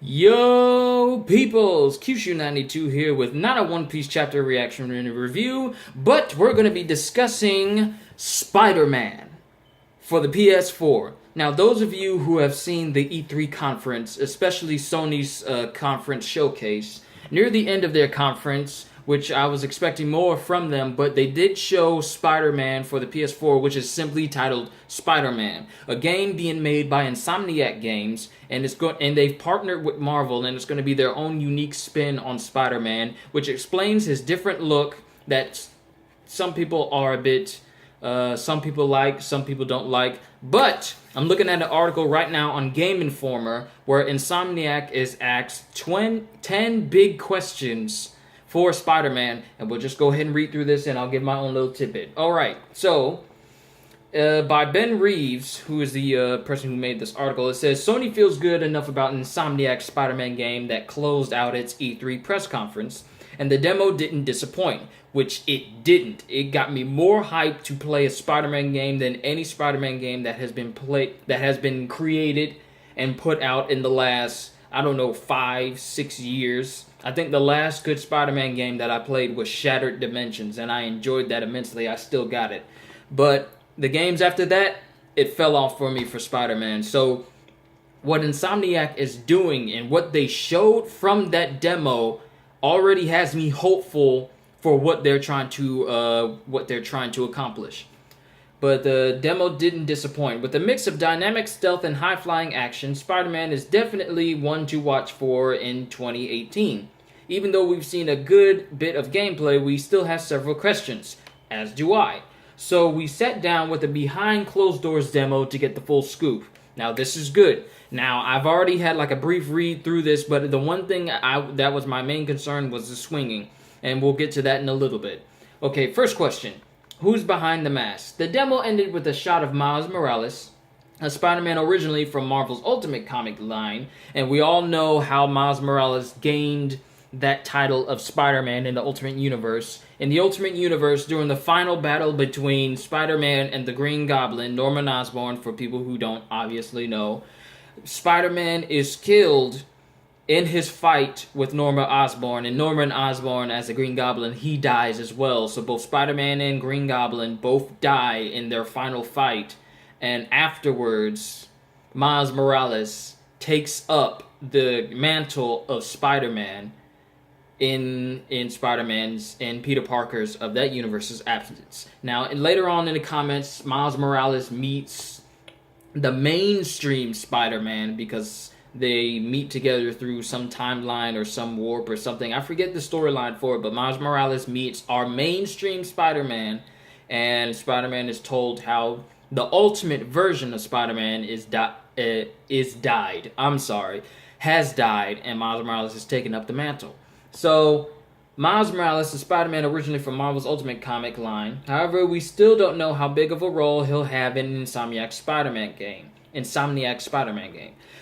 Yo, peoples! QShoe92 here with not a One Piece chapter reaction and review, but we're going to be discussing Spider-Man for the PS4. Now, those of you who have seen the E3 conference, especially Sony's conference showcase, near the end of their conference, which I was expecting more from them, but they did show Spider-Man for the PS4, which is simply titled Spider-Man, a game being made by Insomniac Games, and they've partnered with Marvel, and it's going to be their own unique spin on Spider-Man, which explains his different look that some people are a bit, some people like, some people don't like. But I'm looking at an article right now on Game Informer where Insomniac is asked 10 big questions for Spider-Man, and we'll just go ahead and read through this, and I'll give my own little tidbit. Alright, so, by Ben Reeves, who is the person who made this article, it says, Sony feels good enough about Insomniac's Spider-Man game that closed out its E3 press conference, and the demo didn't disappoint, which it didn't. It got me more hyped to play a Spider-Man game than any Spider-Man game that has been created and put out in the last, I don't know, 5-6 years. I think the last good Spider-Man game that I played was Shattered Dimensions, and I enjoyed that immensely. I still got it. But the games after that, it fell off for me for Spider-Man. So what Insomniac is doing and what they showed from that demo already has me hopeful for what they're trying to accomplish. But the demo didn't disappoint. With a mix of dynamic stealth and high-flying action, Spider-Man is definitely one to watch for in 2018. Even though we've seen a good bit of gameplay, we still have several questions, as do I. So we sat down with a behind-closed-doors demo to get the full scoop. Now, this is good. Now, I've already had like a brief read through this, but the one thing that was my main concern was the swinging, and we'll get to that in a little bit. Okay, first question. Who's behind the mask? The demo ended with a shot of Miles Morales, a Spider-Man originally from Marvel's Ultimate comic line, and we all know how Miles Morales gained that title of Spider-Man in the Ultimate Universe. In the Ultimate Universe, during the final battle between Spider-Man and the Green Goblin, Norman Osborn, for people who don't obviously know, Spider-Man is killed in his fight with Norman Osborn, and Norman Osborn, as the Green Goblin, he dies as well. So both Spider-Man and Green Goblin both die in their final fight, and afterwards, Miles Morales takes up the mantle of Spider-Man in Spider-Man's and Peter Parker's of that universe's absence. Now, and later on in the comments, Miles Morales meets the mainstream Spider-Man because they meet together through some timeline or some warp or something. I forget the storyline for it, but Miles Morales meets our mainstream Spider-Man, and Spider-Man is told how the ultimate version of Spider-Man has died, and Miles Morales has taken up the mantle. So, Miles Morales is Spider-Man originally from Marvel's Ultimate comic line. However, we still don't know how big of a role he'll have in Insomniac's Spider-Man game.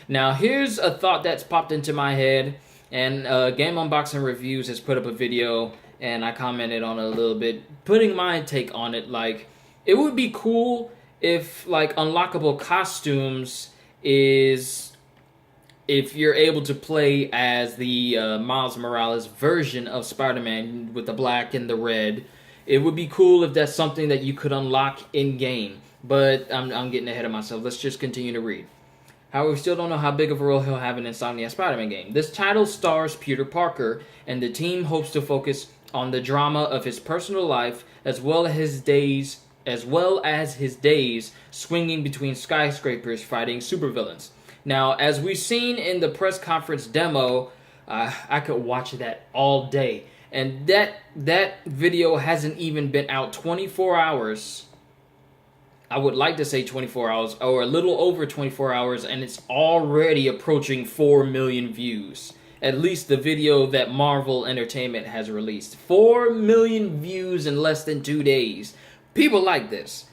Now, here's a thought that's popped into my head, and Game Unboxing Reviews has put up a video, and I commented on it a little bit, putting my take on it. Like, it would be cool if, like, unlockable costumes is if you're able to play as the Miles Morales version of Spider-Man with the black and the red. It would be cool if that's something that you could unlock in-game. But I'm getting ahead of myself. Let's just continue to read. However, we still don't know how big of a role he'll have in Insomniac Spider-Man game. This title stars Peter Parker, and the team hopes to focus on the drama of his personal life as well as his days swinging between skyscrapers fighting supervillains. Now, as we've seen in the press conference demo, I could watch that all day. And that video hasn't even been out 24 hours. I would like to say 24 hours, or a little over 24 hours, and it's already approaching 4 million views. At least the video that Marvel Entertainment has released. 4 million views in less than 2 days. People like this.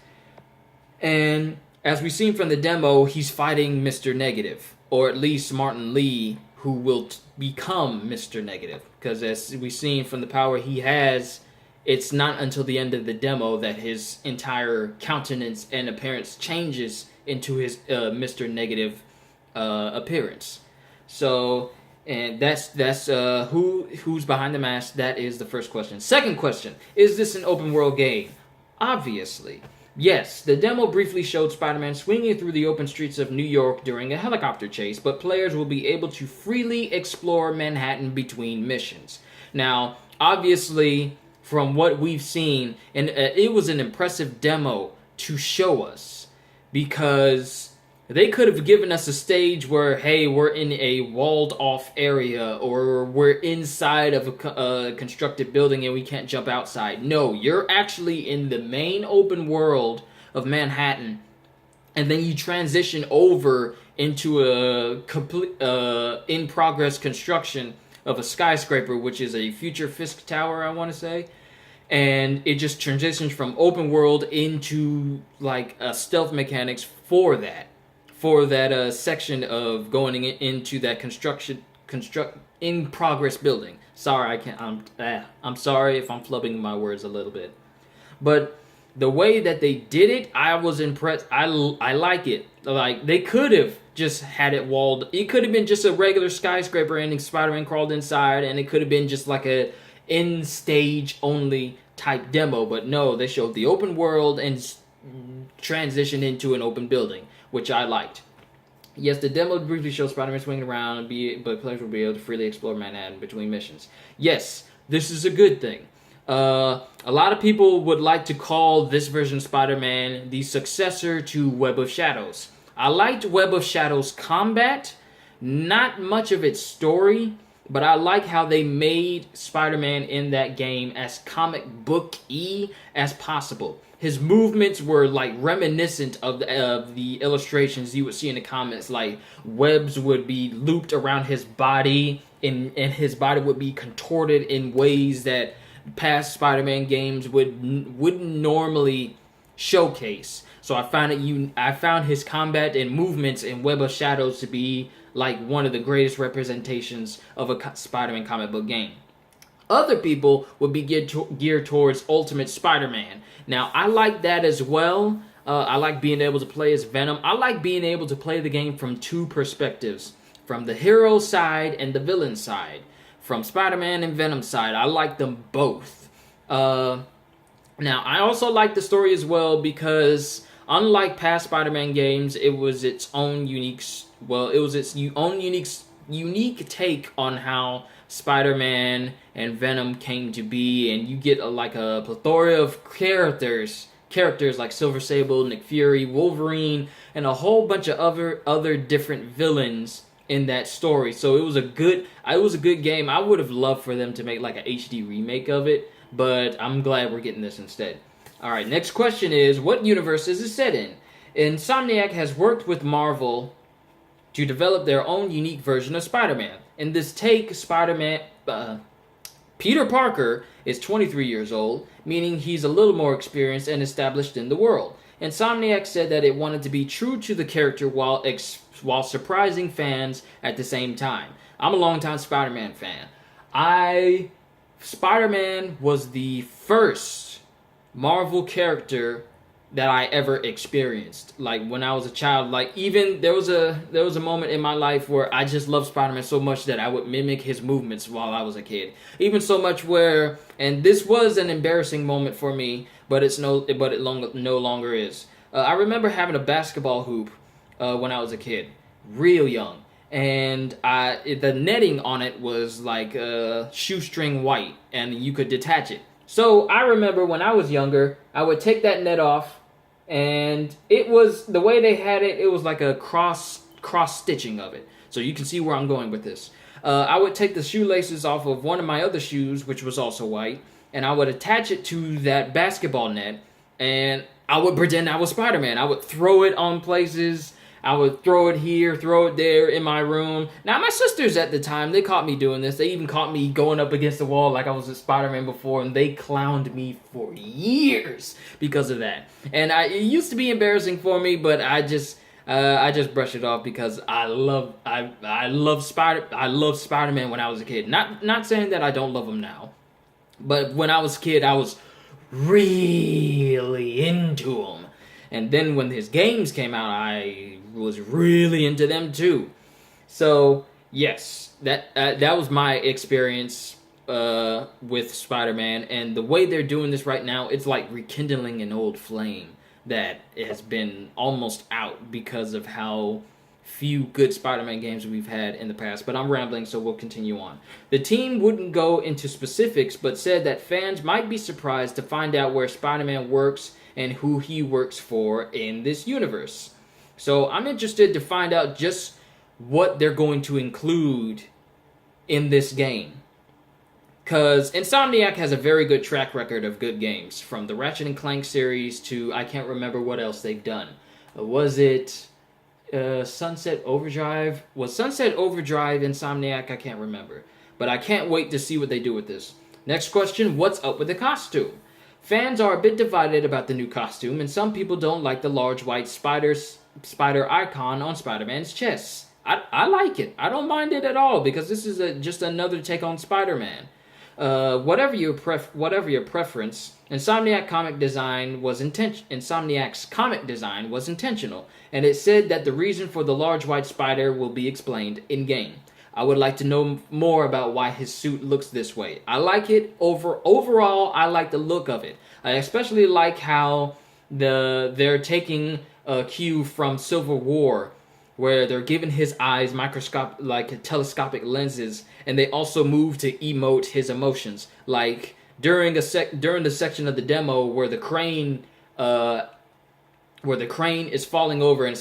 And as we've seen from the demo, he's fighting Mr. Negative, or at least Martin Lee, who will become Mr. Negative. Because as we've seen from the power he has, it's not until the end of the demo that his entire countenance and appearance changes into his Mr. Negative appearance. So, and that's who's behind the mask. That is the first question. Second question: is this an open world game? Obviously. Yes, the demo briefly showed Spider-Man swinging through the open streets of New York during a helicopter chase, but players will be able to freely explore Manhattan between missions. Now, obviously, from what we've seen, and it was an impressive demo to show us, because they could have given us a stage where, hey, we're in a walled-off area, or we're inside of a constructed building and we can't jump outside. No, you're actually in the main open world of Manhattan, and then you transition over into a complete in-progress construction of a skyscraper, which is a future Fisk Tower, I want to say. And it just transitions from open world into like stealth mechanics for that section of going into that construct in progress building. Sorry, I can't. I'm sorry if I'm flubbing my words a little bit, but the way that they did it, I was impressed. I like it. Like, they could have just had it walled. It could have been just a regular skyscraper and Spider-Man crawled inside, and it could have been just like a in stage only type demo. But no, they showed the open world and transitioned into an open building, which I liked. Yes, the demo briefly shows Spider-Man swinging around, but players will be able to freely explore Manhattan between missions. Yes, this is a good thing. A lot of people would like to call this version of Spider-Man the successor to Web of Shadows. I liked Web of Shadows combat, not much of its story, but I like how they made Spider-Man in that game as comic book-y as possible. His movements were like reminiscent of the illustrations you would see in the comics. Like, webs would be looped around his body, and his body would be contorted in ways that past Spider-Man games wouldn't normally showcase. So I found his combat and movements in Web of Shadows to be like one of the greatest representations of a Spider-Man comic book game. Other people would be geared towards Ultimate Spider-Man. Now, I like that as well. I like being able to play as Venom. I like being able to play the game from two perspectives, from the hero side and the villain side, from Spider-Man and Venom side. I like them both. Now, I also like the story as well because, unlike past Spider-Man games, it was its own unique take on how Spider-Man and Venom came to be, and you get a plethora of characters like Silver Sable, Nick Fury, Wolverine, and a whole bunch of other different villains in that story. So it was a good game. I would have loved for them to make like an HD remake of it, but I'm glad we're getting this instead. Alright, next question is, what universe is it set in? Insomniac has worked with Marvel to develop their own unique version of Spider-Man. In this take, Peter Parker is 23 years old, meaning he's a little more experienced and established in the world. Insomniac said that it wanted to be true to the character while surprising fans at the same time. I'm a longtime Spider-Man fan. Spider-Man was the first Marvel character that I ever experienced. Like, when I was a child, like, even there was a moment in my life where I just loved Spider-Man so much that I would mimic his movements while I was a kid. Even so much where, and this was an embarrassing moment for me, but it no longer is. I remember having a basketball hoop when I was a kid, real young, and the netting on it was like shoestring white, and you could detach it. So I remember when I was younger, I would take that net off, and it was, the way they had it, it was like a cross stitching of it. So you can see where I'm going with this. I would take the shoelaces off of one of my other shoes, which was also white, and I would attach it to that basketball net, and I would pretend I was Spider-Man. I would throw it on places. I would throw it here, throw it there in my room. Now, my sisters at the time, they caught me doing this. They even caught me going up against the wall like I was a Spider-Man before, and they clowned me for years because of that. And it used to be embarrassing for me, but I just brushed it off because I love Spider-Man when I was a kid. Not saying that I don't love him now, but when I was a kid, I was really into him. And then when his games came out, I was really into them too. So, Yes, that was my experience with Spider-Man, and the way they're doing this right now, it's like rekindling an old flame that has been almost out because of how few good Spider-Man games we've had in the past. But I'm rambling, so we'll continue on. The team wouldn't go into specifics, but said that fans might be surprised to find out where Spider-Man works and who he works for in this universe. So I'm interested to find out just what they're going to include in this game. Because Insomniac has a very good track record of good games. From the Ratchet and Clank series to, I can't remember what else they've done. Was it Sunset Overdrive? Was Sunset Overdrive Insomniac? I can't remember. But I can't wait to see what they do with this. Next question, what's up with the costume? Fans are a bit divided about the new costume, and some people don't like the large white spider icon on Spider-Man's chest. I like it. I don't mind it at all, because this is just another take on Spider-Man. Whatever your preference, Insomniac's comic design was intentional, and it said that the reason for the large white spider will be explained in-game. I would like to know more about why his suit looks this way. I like it. Overall, I like the look of it. I especially like how they're taking a cue from Civil War, where they're giving his eyes telescopic lenses, and they also move to emote his emotions. Like during the section of the demo where the crane is falling over and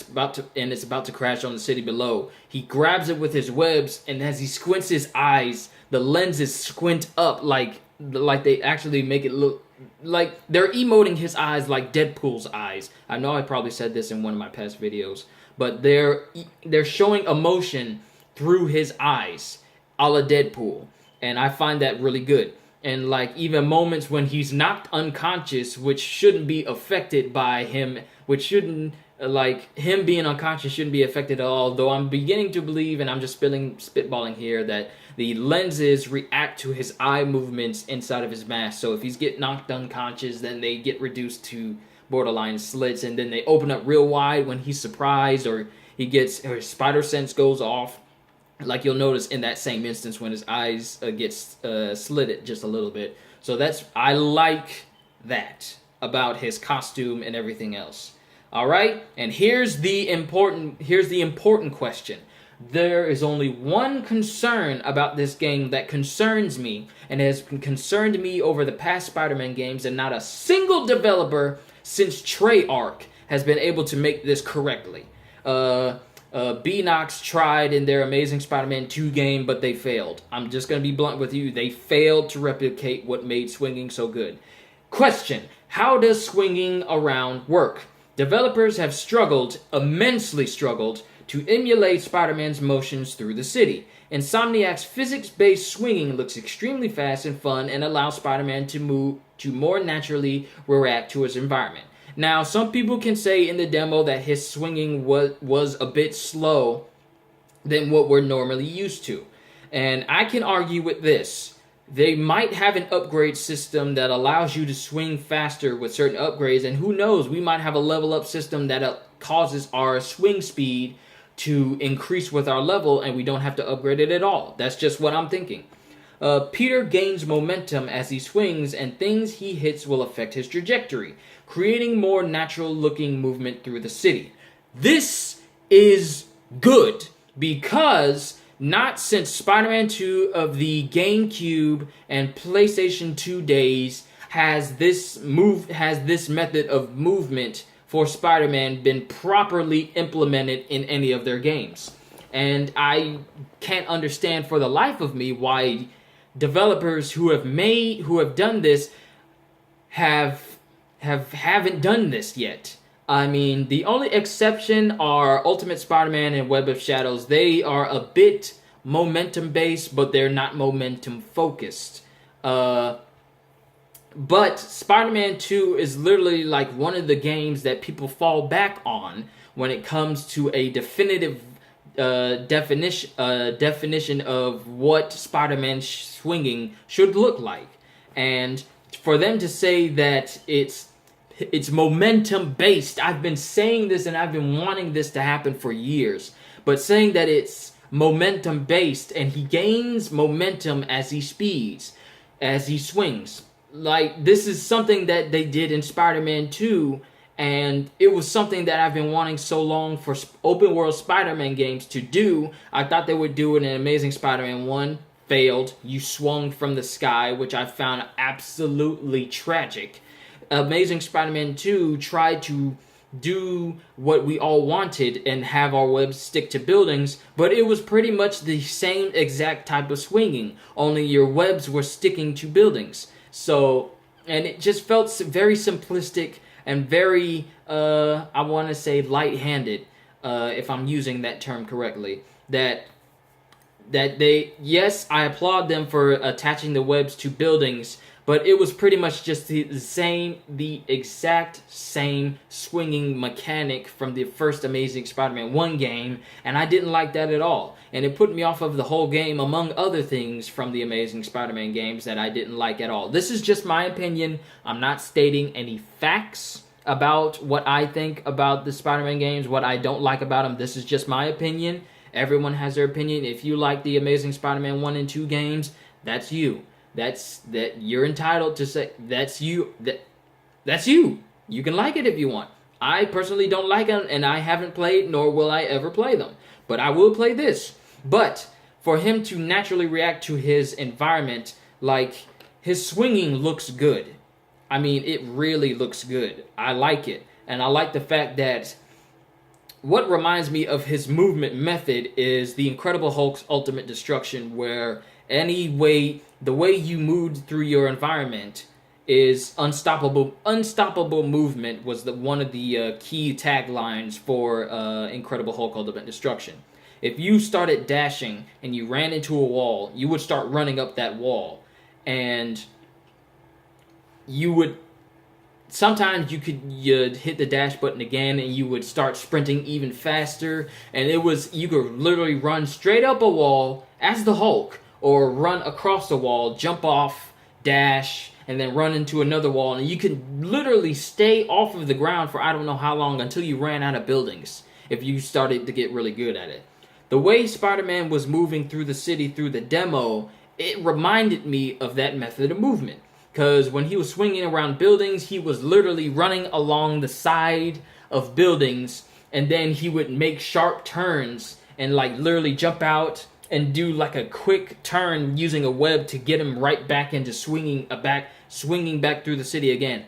it's about to crash on the city below. He grabs it with his webs, and as he squints his eyes, the lenses squint up like they actually make it look like they're emoting his eyes like Deadpool's eyes. I know I probably said this in one of my past videos, but they're showing emotion through his eyes, a la Deadpool, and I find that really good. And like even moments when he's knocked unconscious, which shouldn't be affected by him, him being unconscious shouldn't be affected at all, though I'm beginning to believe, and I'm just spitballing here, that the lenses react to his eye movements inside of his mask. So if he's get knocked unconscious, then they get reduced to borderline slits, and then they open up real wide when he's surprised, or his spider sense goes off. Like you'll notice in that same instance when his eyes gets slitted just a little bit. So I like that about his costume and everything else. All right, and here's the important question. There is only one concern about this game that concerns me, and has concerned me over the past Spider-Man games, and not a single developer since Treyarch has been able to make this correctly. Beanox tried in their Amazing Spider-Man 2 game, but they failed. I'm just going to be blunt with you. They failed to replicate what made swinging so good. Question: how does swinging around work? Developers have immensely struggled, to emulate Spider-Man's motions through the city. Insomniac's physics-based swinging looks extremely fast and fun, and allows Spider-Man to more naturally react to his environment. Now, some people can say in the demo that his swinging was a bit slow than what we're normally used to. And I can argue with this. They might have an upgrade system that allows you to swing faster with certain upgrades, and who knows, we might have a level up system that causes our swing speed to increase with our level, and we don't have to upgrade it at all. That's just what I'm thinking. Peter gains momentum as he swings, and things he hits will affect his trajectory, creating more natural-looking movement through the city. This is good, because not since Spider-Man 2 of the GameCube and PlayStation 2 days has this method of movement for Spider-Man been properly implemented in any of their games. And I can't understand for the life of me why developers who have done this haven't done this yet. I mean, the only exception are Ultimate Spider-Man and Web of Shadows. They are a bit momentum-based, but they're not momentum-focused. But Spider-Man 2 is literally like one of the games that people fall back on when it comes to a definitive definition of what Spider-Man swinging should look like. And for them to say that it's momentum based, I've been saying this and I've been wanting this to happen for years, but saying that it's momentum based, and he gains momentum as he speeds, as he swings. Like, this is something that they did in Spider-Man 2, and it was something that I've been wanting so long for open world Spider-Man games to do. I thought they would do it in Amazing Spider-Man 1. Failed. You swung from the sky, which I found absolutely tragic. Amazing Spider-Man 2 tried to do what we all wanted and have our webs stick to buildings, but it was pretty much the same exact type of swinging, only your webs were sticking to buildings. So, and it just felt very simplistic and very, I want to say light-handed, if I'm using that term correctly. That they, yes, I applaud them for attaching the webs to buildings, but it was pretty much just the exact same swinging mechanic from the first Amazing Spider-Man 1 game, and I didn't like that at all. And it put me off of the whole game, among other things from the Amazing Spider-Man games that I didn't like at all. This is just my opinion. I'm not stating any facts about what I think about the Spider-Man games, what I don't like about them. This is just my opinion. Everyone has their opinion. If you like the Amazing Spider-Man 1 and 2 games, that's you. That you're entitled to say that's you. That's you. You can like it if you want. I personally don't like them, and I haven't played, nor will I ever play them. But I will play this. But for him to naturally react to his environment, like, his swinging looks good. I mean, it really looks good. I like it. And I like the fact that what reminds me of his movement method is the Incredible Hulk's Ultimate Destruction, where the way you moved through your environment is unstoppable. Unstoppable movement was one of the key taglines for Incredible Hulk Ultimate Destruction. If you started dashing and you ran into a wall, you would start running up that wall, and sometimes you'd hit the dash button again, and you would start sprinting even faster, and you could literally run straight up a wall as the Hulk, or run across the wall, jump off, dash, and then run into another wall, and you could literally stay off of the ground for I don't know how long until you ran out of buildings, if you started to get really good at it. The way Spider-Man was moving through the city through the demo, it reminded me of that method of movement. Because when he was swinging around buildings, he was literally running along the side of buildings, and then he would make sharp turns and like literally jump out and do like a quick turn using a web to get him right back into swinging back through the city again.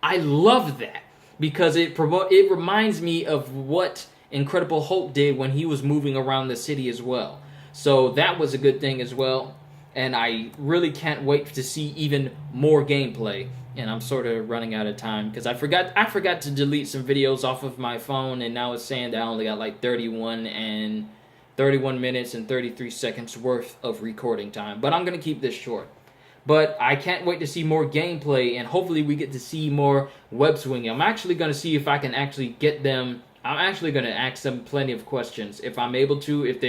I love that because it reminds me of what Incredible Hulk did when he was moving around the city as well. So that was a good thing as well. And I really can't wait to see even more gameplay. And I'm sort of running out of time because I forgot to delete some videos off of my phone, and now it's saying that I only got like 31 minutes and 33 seconds worth of recording time. But I'm going to keep this short. But I can't wait to see more gameplay, and hopefully we get to see more web swinging. I'm actually going to see if I can actually get them. I'm actually going to ask them plenty of questions if I'm able to. If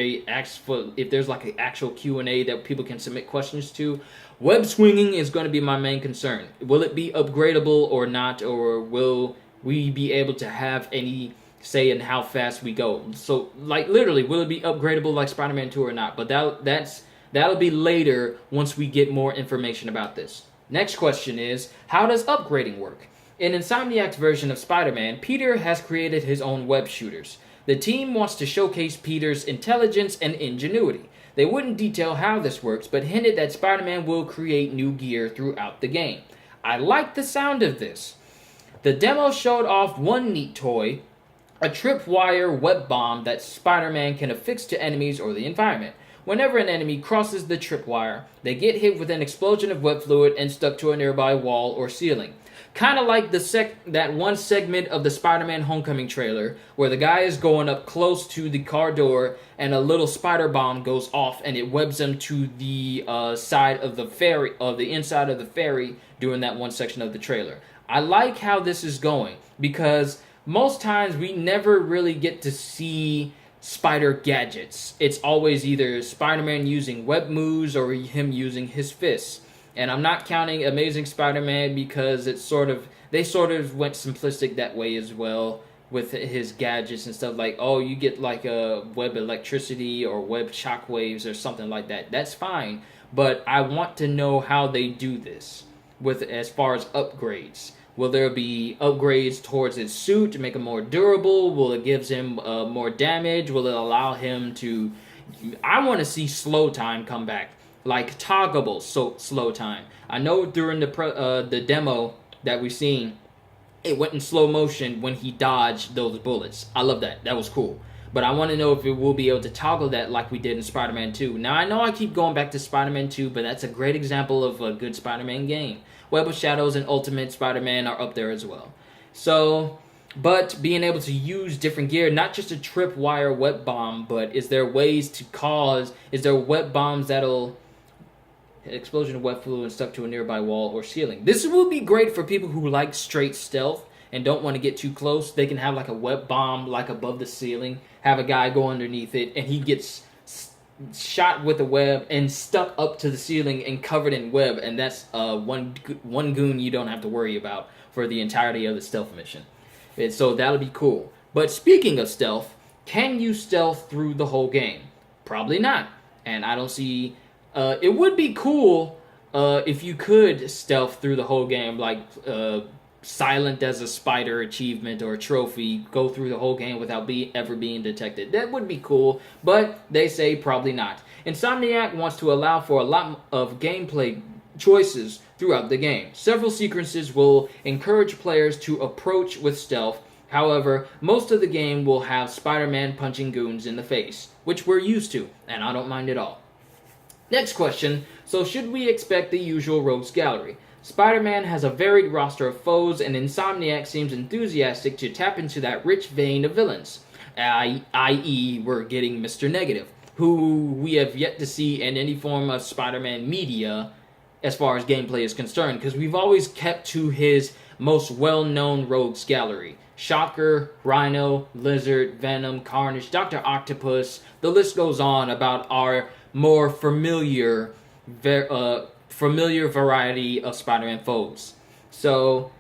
there's like an actual Q&A that people can submit questions to. Web swinging is going to be my main concern. Will it be upgradable or not, or will we be able to have any say in how fast we go? So, like, literally, will it be upgradable like Spider-Man 2 or not? But that'll be later once we get more information about this. Next question is, how does upgrading work? In Insomniac's version of Spider-Man, Peter has created his own web shooters. The team wants to showcase Peter's intelligence and ingenuity. They wouldn't detail how this works, but hinted that Spider-Man will create new gear throughout the game. I like the sound of this. The demo showed off one neat toy, a tripwire web bomb that Spider-Man can affix to enemies or the environment. Whenever an enemy crosses the tripwire, they get hit with an explosion of web fluid and stuck to a nearby wall or ceiling. Kind of like that one segment of the Spider-Man Homecoming trailer where the guy is going up close to the car door and a little spider bomb goes off and it webs him to the side of the ferry, the inside of the ferry during that one section of the trailer. I like how this is going because most times we never really get to see spider gadgets. It's always either Spider-Man using web moves or him using his fists. And I'm not counting Amazing Spider-Man because they sort of went simplistic that way as well with his gadgets and stuff, like, oh, you get like a web electricity or web shockwaves or something like that. That's fine, but I want to know how they do this with as far as upgrades. Will there be upgrades towards his suit to make him more durable? Will it gives him more damage? Will it allow him to... I want to see slow time come back, like toggleable slow time. I know during the demo that we've seen, it went in slow motion when he dodged those bullets. I love that. That was cool. But I want to know if it will be able to toggle that like we did in Spider-Man 2. Now, I know I keep going back to Spider-Man 2, but that's a great example of a good Spider-Man game. Web of Shadows and Ultimate Spider-Man are up there as well. So, but being able to use different gear, not just a tripwire web bomb, but is there ways to cause... Is there web bombs that'll... explosion of web fluid stuck to a nearby wall or ceiling. This will be great for people who like straight stealth and don't want to get too close. They can have like a web bomb like above the ceiling, have a guy go underneath it, and he gets shot with a web and stuck up to the ceiling and covered in web, and that's one goon you don't have to worry about for the entirety of the stealth mission. And so that'll be cool. But speaking of stealth, can you stealth through the whole game? Probably not. And I don't see... it would be cool if you could stealth through the whole game, like silent as a spider achievement or a trophy, go through the whole game without ever being detected. That would be cool, but they say probably not. Insomniac wants to allow for a lot of gameplay choices throughout the game. Several sequences will encourage players to approach with stealth. However, most of the game will have Spider-Man punching goons in the face, which we're used to, and I don't mind at all. Next question, so should we expect the usual rogues gallery? Spider-Man has a varied roster of foes, and Insomniac seems enthusiastic to tap into that rich vein of villains, i.e. we're getting Mr. Negative, who we have yet to see in any form of Spider-Man media as far as gameplay is concerned, because we've always kept to his most well-known rogues gallery. Shocker, Rhino, Lizard, Venom, Carnage, Dr. Octopus, the list goes on about our more familiar variety of Spider-Man foes. So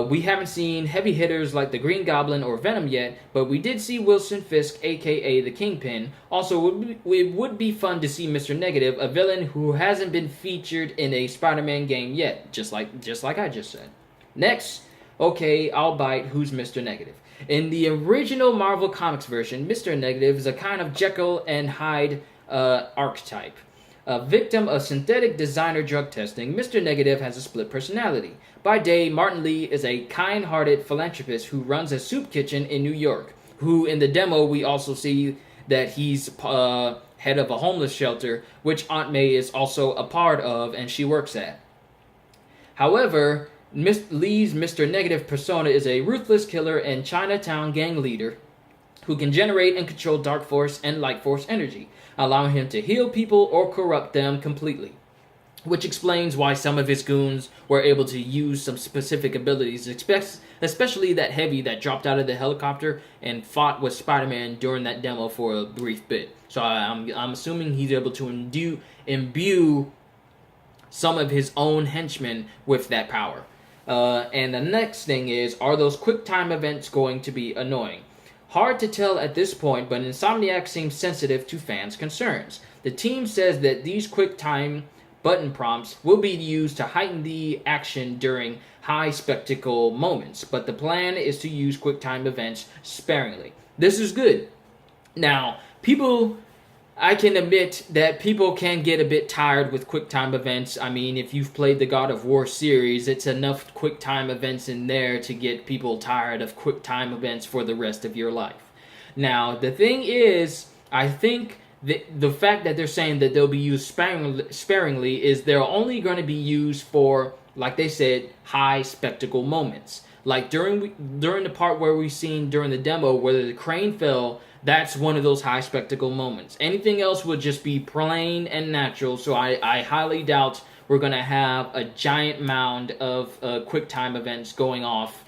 we haven't seen heavy hitters like the Green Goblin or Venom yet, but we did see Wilson Fisk, aka the Kingpin. Also, it would be fun to see Mr. Negative, a villain who hasn't been featured in a Spider-Man game yet, just like I just said. Next, okay, I'll bite. Who's Mr. Negative? In the original Marvel Comics version, Mr. Negative is a kind of Jekyll and Hyde archetype. A victim of synthetic designer drug testing, Mr. Negative has a split personality. By day, Martin Lee is a kind-hearted philanthropist who runs a soup kitchen in New York, who in the demo we also see that he's head of a homeless shelter, which Aunt May is also a part of and she works at. However, Lee's Mr. Negative persona is a ruthless killer and Chinatown gang leader who can generate and control dark force and light force energy, allowing him to heal people or corrupt them completely. Which explains why some of his goons were able to use some specific abilities, especially that Heavy that dropped out of the helicopter and fought with Spider-Man during that demo for a brief bit. So I'm assuming he's able to imbue some of his own henchmen with that power. And the next thing is, are those QuickTime events going to be annoying? Hard to tell at this point, but Insomniac seems sensitive to fans' concerns. The team says that these QuickTime button prompts will be used to heighten the action during high spectacle moments, but the plan is to use QuickTime events sparingly. This is good. Now, I can admit that people can get a bit tired with QuickTime events. I mean, if you've played the God of War series, it's enough QuickTime events in there to get people tired of QuickTime events for the rest of your life. Now, the thing is, I think the fact that they're saying that they'll be used sparingly is they're only going to be used for, like they said, high spectacle moments. Like during the part where we've seen during the demo where the crane fell, that's one of those high spectacle moments. Anything else would just be plain and natural, so I highly doubt we're going to have a giant mound of QuickTime events going off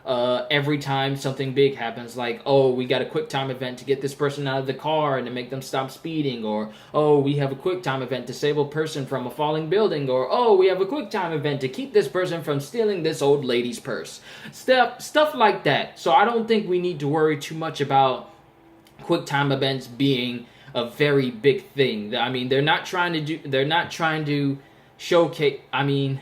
every time something big happens, like, oh, we got a QuickTime event to get this person out of the car and to make them stop speeding, or, oh, we have a QuickTime event to save a person from a falling building, or, oh, we have a QuickTime event to keep this person from stealing this old lady's purse. Stuff like that. So I don't think we need to worry too much about QuickTime events being a very big thing. I mean, they're not trying to showcase. I mean,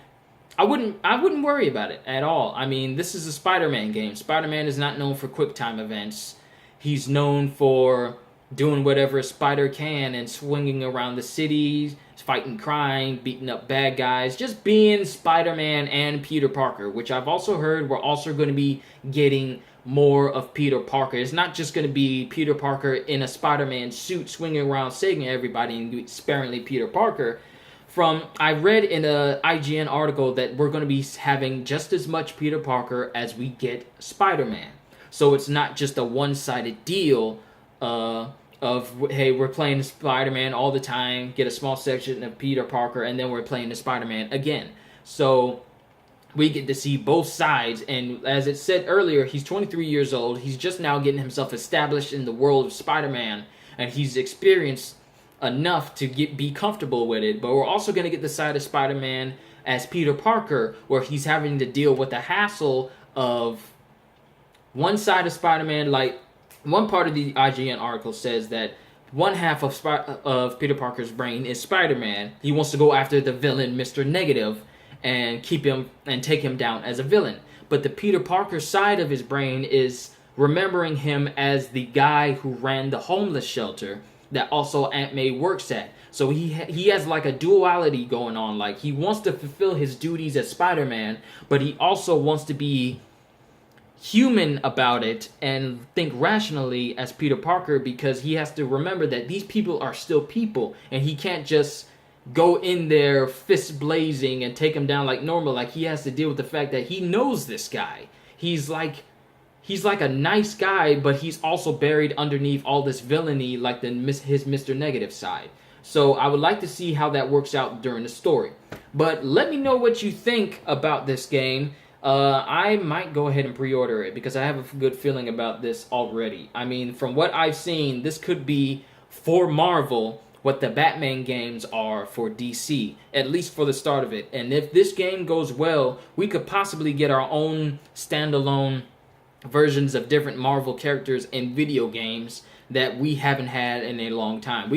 I wouldn't worry about it at all. I mean, this is a Spider-Man game. Spider-Man is not known for QuickTime events. He's known for doing whatever a spider can and swinging around the city, fighting crime, beating up bad guys, just being Spider-Man and Peter Parker, which I've also heard we're also going to be getting more of Peter Parker. It's not just going to be Peter Parker in a Spider-Man suit swinging around saving everybody and sparingly Peter Parker. I read in a IGN article that we're going to be having just as much Peter Parker as we get Spider-Man. So it's not just a one-sided deal of, hey, we're playing Spider-Man all the time, get a small section of Peter Parker, and then we're playing the Spider-Man again. So we get to see both sides, and as it said earlier, he's 23 years old. He's just now getting himself established in the world of Spider-Man, and he's experienced enough to be comfortable with it. But we're also going to get the side of Spider-Man as Peter Parker, where he's having to deal with the hassle of one side of Spider-Man. Like, one part of the IGN article says that one half of Peter Parker's brain is Spider-Man. He wants to go after the villain, Mr. Negative, and take him down as a villain. But the Peter Parker side of his brain is remembering him as the guy who ran the homeless shelter that also Aunt May works at. So he has like a duality going on. Like, he wants to fulfill his duties as Spider-Man, but he also wants to be human about it and think rationally as Peter Parker, because he has to remember that these people are still people, and he can't just go in there fist blazing and take him down like normal. Like, he has to deal with the fact that he knows this guy. He's like a nice guy, but he's also buried underneath all this villainy, like his Mr. Negative side. So I would like to see how that works out during the story. But let me know what you think about this game. I might go ahead and pre-order it because I have a good feeling about this already. I mean, from what I've seen, this could be for Marvel what the Batman games are for DC, at least for the start of it. And if this game goes well, we could possibly get our own standalone versions of different Marvel characters in video games that we haven't had in a long time.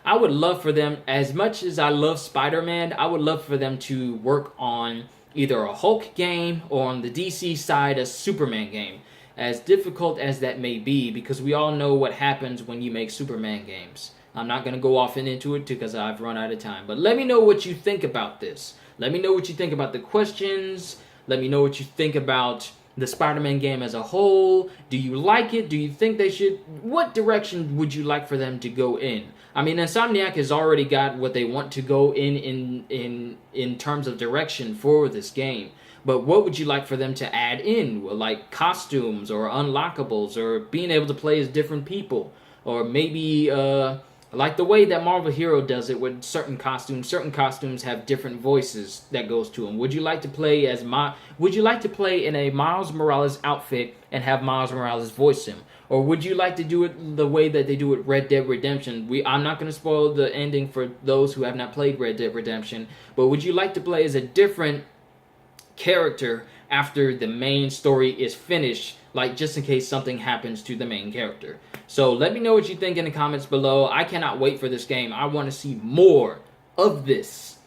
I would love for them, as much as I love Spider-Man, I would love for them to work on either a Hulk game or on the DC side a Superman game. As difficult as that may be, because we all know what happens when you make Superman games. I'm not going to go off and into it because I've run out of time. But let me know what you think about this. Let me know what you think about the questions. Let me know what you think about the Spider-Man game as a whole. Do you like it? Do you think they should? What direction would you like for them to go in? I mean, Insomniac has already got what they want to go in terms of direction for this game. But what would you like for them to add in? Like costumes or unlockables or being able to play as different people? Or maybe like the way that Marvel Hero does it with certain costumes. Certain costumes have different voices that goes to them. Would you like to play Would you like to play in a Miles Morales outfit and have Miles Morales voice him? Or would you like to do it the way that they do it Red Dead Redemption? I'm not going to spoil the ending for those who have not played Red Dead Redemption. But would you like to play as a different character after the main story is finished, like just in case something happens to the main character? So let me know what you think in the comments below. I cannot wait for this game. I want to see more of this.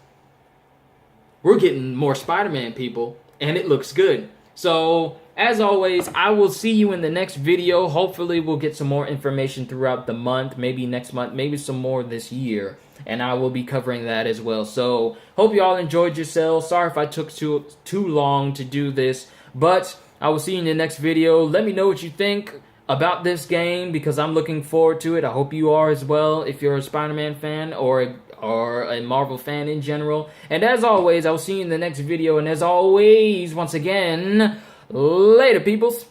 We're getting more Spider-Man, people, and it looks good. So as always, I will see you in the next video. Hopefully we'll get some more information throughout the month, maybe next month, maybe some more this year, and I will be covering that as well. So hope you all enjoyed yourselves. Sorry if I took too long to do this, but I will see you in the next video. Let me know what you think about this game, because I'm looking forward to it. I hope you are as well, if you're a Spider-Man fan or a Marvel fan in general. And as always, I'll see you in the next video. And as always, once again, later, peoples.